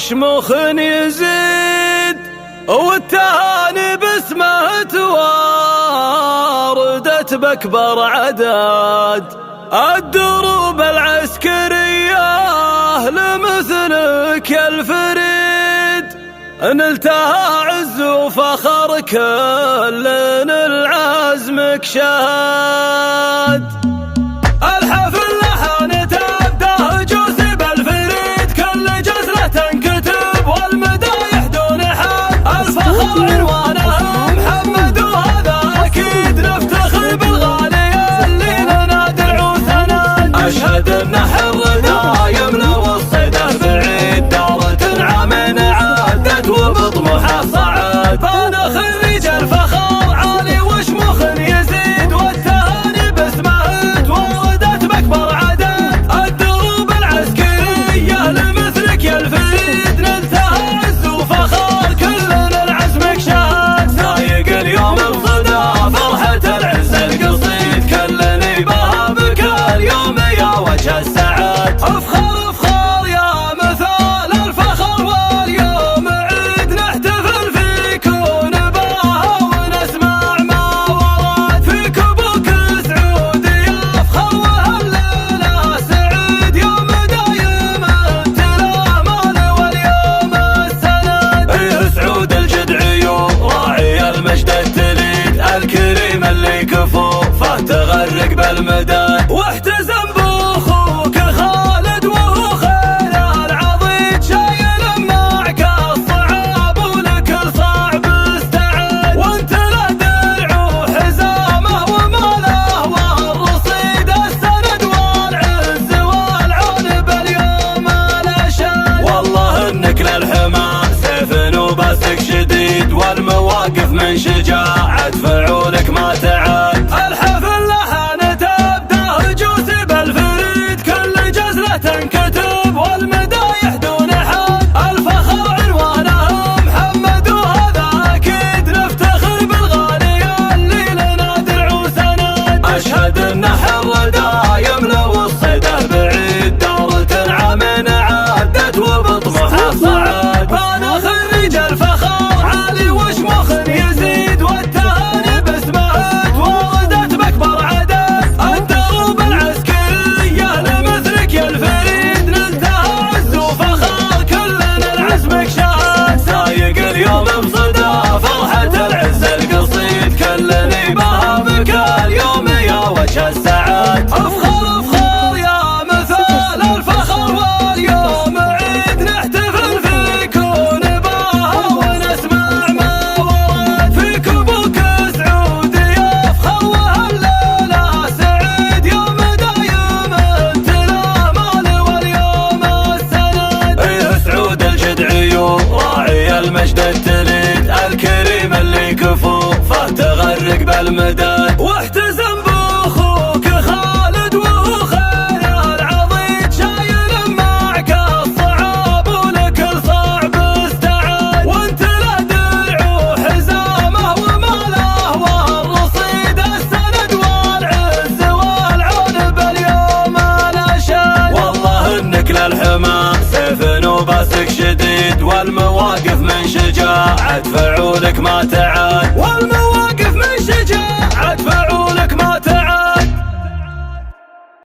وشموخ يزيد، والتهاني باسمه تواردت بأكبر عدد. الدروب العسكرية لمثلك يا الفريد، نلتها عز وفخر كل العزمك شهد. الحفل لحن تبدأ جوسي بالفريد، كل جزلة تنكتب والمدايح دون حد. الفخر عنوانه محمد وهذا أكيد، نفتخر بالغالي اللي لنا درع وسند. أشهد أن حر دايم لو الصيده بعيد، دار تنعم عدت وبطموحه صعد. فانا خريج الفخر عالي وشموخ يزيد، والتهاني باسمه تواردت بأكبر عدد. الدروب العسكرية لمثلك يا الفريد، نلتها عز وفخر كلنا العزمك شهد. سايق اليوم بصدى فرحة العز القصيد، كلني بها بك اليوم يا وجه السعد. افخر افخر يا مثال الفخر، واليوم عيد نحتفل فيك ونباها ونسمع ما ورد. فيك ابوك سعود يفخر وهالليلة سعيد، يوم دايم انت الامان واليوم السند. سعود الجدعي راعي المجد التليد، الكريم اللي كفوفه تغرق بالمدد. واحتزم باخوك خالد وهو خير العضيد، شايل معك الصعاب ولكل صعب استعد. وانت له درع وحزامه وماله والرصيد، السند والعز والعون باليوم الاشد. والله انك للحمى سيف وباسك شديد، والمواقف من شجاعة فعولك ما تعد. الحفل لحن تبدأ جوسي بالفريد، كل جزلة تنكتب والمدايح دون حد. الفخر عنوانه محمد وهذا أكيد، نفتخر بالغالي اللي لنا درع وسند. أشهد أن حر دايم لو الصيده بعيد، دار تنعم عدت وبطموحه صعد. فأنا خريج الفخر عالي وشموخ يزيد، والتهاني باسمه تواردت بأكبر عدد. الدروب العسكرية لمثلك يا الفريد، نلتها عز وفخر كلنا العزمك شهد. سايق اليوم بصدى فرحة العز القصيد، كلني بها بك اليوم يا وجه السعد. افخر افخر يا مثال الفخر، واليوم عيد نحتفل فيك ونباها ونسمع ما ورد. فيك ابوك سعود يفخر وهالليلة سعيد، يوم دايم انت الامان واليوم السند. سعود الجدعي راعي المجد التليد، الكريم اللي كفوفه تغرق بالمدد. واحتزم باخوك خالد وهو خير العضيد، شايل معك الصعاب ولكل صعب استعد. وانت له درع وحزامه وماله والرصيد، السند والعز والعون باليوم الاشد. والله انك للحمى سيف وباسك شديد، والمواقف من شجاعة فعولك ما تعد.